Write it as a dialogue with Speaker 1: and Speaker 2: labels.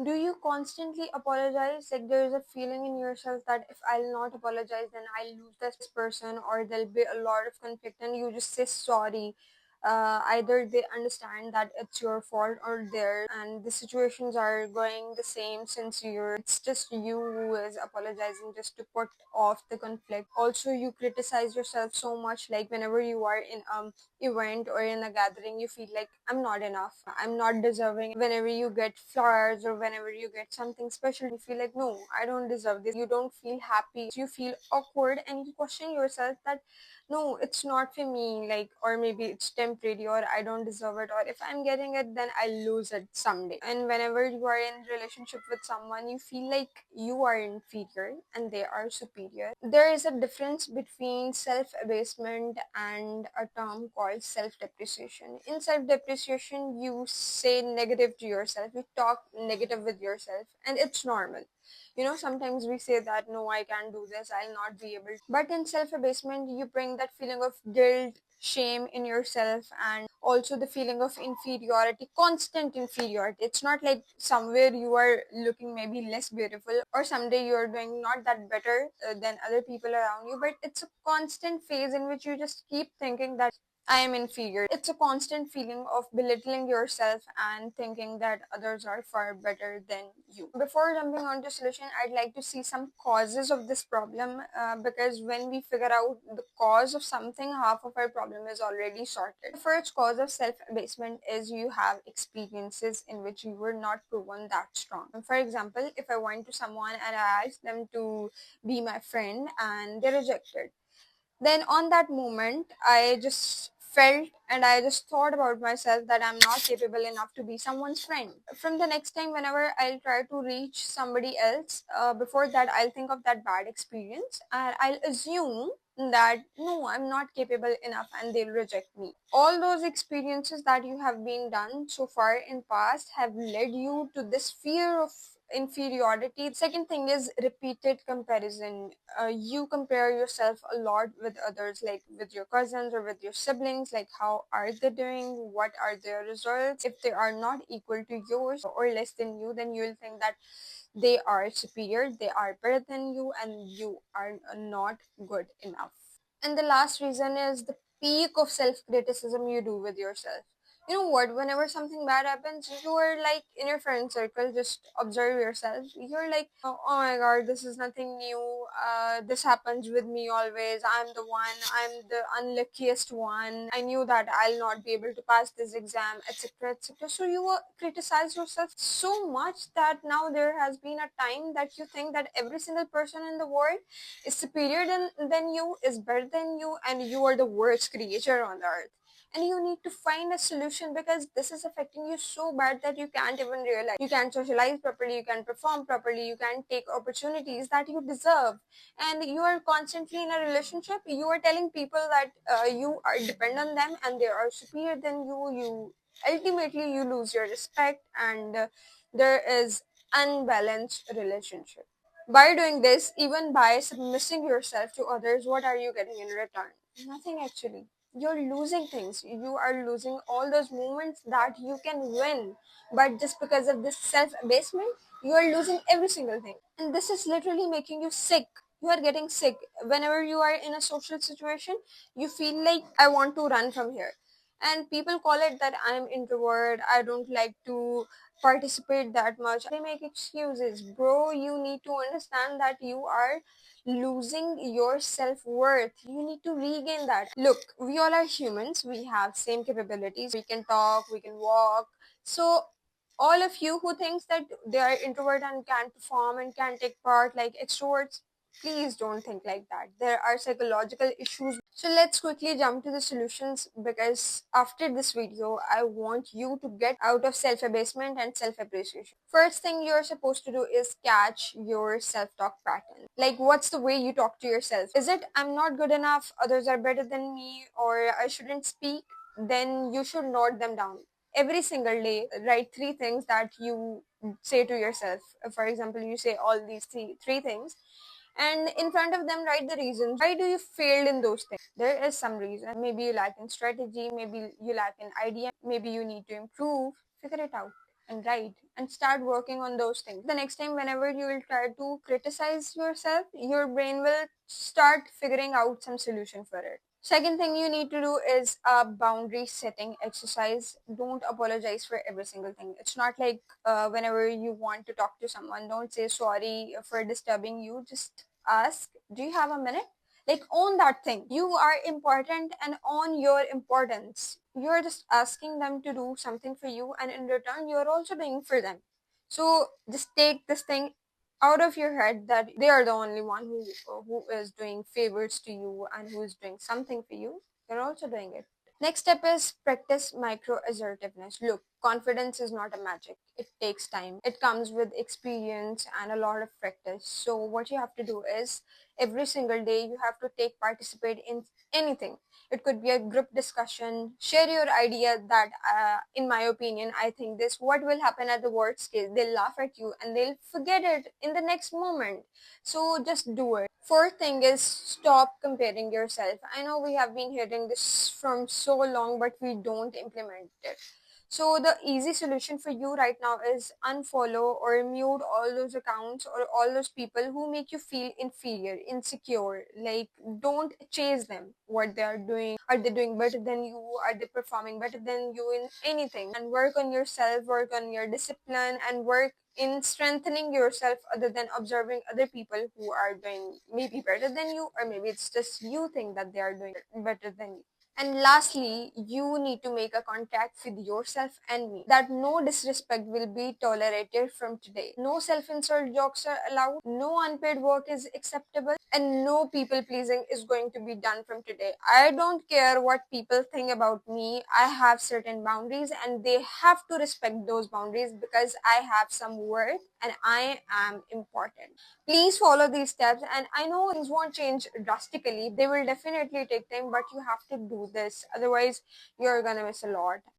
Speaker 1: Do you constantly apologize? Like there is a feeling in yourself that if I'll not apologize, then I'll lose this person, or there'll be a lot of conflict, and you just say sorry. Either they understand that it's your fault or theirs, and the situations are going the same since it's just you who is apologizing just to put off the conflict. Also, you criticize yourself so much, like whenever you are in event or in a gathering, you feel like I'm not enough, I'm not deserving. Whenever you get flowers or whenever you get something special, you feel like no, I don't deserve this. You don't feel happy, you feel awkward, and you question yourself that no, it's not for me, like, or maybe it's temporary, or I don't deserve it, or if I'm getting it, then I'll lose it someday. And whenever you are in relationship with someone, you feel like you are inferior and they are superior. There is a difference between self abasement and a term called self depreciation. In self depreciation, you say negative to yourself, you talk negative with yourself, and it's normal. Sometimes we say that no, I can't do this, I'll not be able to. But in self abasement, you bring that feeling of guilt, shame in yourself, and also the feeling of inferiority, constant inferiority. It's not like somewhere you are looking maybe less beautiful, or someday you're doing not that better than other people around you, but it's a constant phase in which you just keep thinking that I am inferior. It's a constant feeling of belittling yourself and thinking that others are far better than you. Before jumping on to solution, I'd like to see some causes of this problem, because when we figure out the cause of something, half of our problem is already sorted. The first cause of self-abasement is you have experiences in which you were not proven that strong. For example, if I went to someone and I asked them to be my friend and they rejected, then on that moment, I just felt and I just thought about myself that I'm not capable enough to be someone's friend. From the next time, whenever I'll try to reach somebody else, before that, I'll think of that bad experience and I'll assume that no, I'm not capable enough and they'll reject me. All those experiences that you have been done so far in past have led you to this fear of inferiority. Second thing is repeated comparison. You compare yourself a lot with others, like with your cousins or with your siblings, like how are they doing, what are their results. If they are not equal to yours or less than you, then you will think that they are superior, they are better than you, and you are not good enough. And the last reason is the peak of self-criticism you do with yourself. You know what? Whenever something bad happens, you are like in your friend circle, just observe yourself. You're like, oh my god, this is nothing new. This happens with me always. I'm the one, I'm the unluckiest one. I knew that I'll not be able to pass this exam, etc. etc. So you criticize yourself so much that now there has been a time that you think that every single person in the world is superior than you, is better than you, and you are the worst creature on the earth. And you need to find a solution because this is affecting you so bad that you can't even realize. You can't socialize properly, you can't perform properly, you can't take opportunities that you deserve. And you are constantly in a relationship, you are telling people that you are dependent on them and they are superior than you ultimately you lose your respect, and there is unbalanced relationship. By doing this, even by submitting yourself to others, what are you getting in return? Nothing actually. You're losing things. You are losing all those moments that you can win. But just because of this self abasement, you are losing every single thing. And this is literally making you sick. You are getting sick. Whenever you are in a social situation, you feel like I want to run from here. And people call it that I'm introvert, I don't like to participate that much. They make excuses. Bro, you need to understand that you are losing your self-worth. You need to regain that. Look, we all are humans. We have same capabilities. We can talk, we can walk. So all of you who thinks that they are introvert and can't perform and can't take part like extroverts, please don't think like that. There are psychological issues. So let's quickly jump to the solutions, because after this video, I want you to get out of self-abasement and self-appreciation. First thing you're supposed to do is catch your self-talk pattern. Like, what's the way you talk to yourself? Is it, I'm not good enough, others are better than me, or I shouldn't speak? Then you should note them down. Every single day, write three things that you say to yourself. For example, you say all these three things, and in front of them write the reasons why do you failed in those things. There is some reason. Maybe you lack in strategy, maybe you lack in idea, maybe you need to improve. Figure it out and right, and start working on those things. The next time whenever you will try to criticize yourself, your brain will start figuring out some solution for it. Second thing you need to do is a boundary setting exercise. Don't apologize for every single thing. It's not like whenever you want to talk to someone, don't say sorry for disturbing you. Just ask, do you have a minute? Like, own that thing. You are important and own your importance. You're just asking them to do something for you, and in return, you're also doing for them. So just take this thing out of your head that they are the only one who is doing favors to you and who is doing something for you. You're also doing it. Next step is practice micro assertiveness. Look, confidence is not a magic. It takes time. It comes with experience and a lot of practice. So what you have to do is every single day you have to take participate in anything. It could be a group discussion. Share your idea that, in my opinion, I think this. What will happen at the worst case? They'll laugh at you and they'll forget it in the next moment. So just do it. Fourth thing is stop comparing yourself. I know we have been hearing this from so long, but we don't implement it. So the easy solution for you right now is unfollow or mute all those accounts or all those people who make you feel inferior, insecure. Like, don't chase them. What they are doing, are they doing better than you? Are they performing better than you in anything? And work on yourself, work on your discipline, and work in strengthening yourself other than observing other people who are doing maybe better than you, or maybe it's just you think that they are doing better than you. And lastly, you need to make a contract with yourself and me that no disrespect will be tolerated from today. No self insult jokes are allowed, no unpaid work is acceptable, and no people pleasing is going to be done from today. I don't care what people think about me. I have certain boundaries and they have to respect those boundaries because I have some worth and I am important. Please follow these steps, and I know things won't change drastically. They will definitely take time, but you have to do this. Otherwise, you're gonna miss a lot.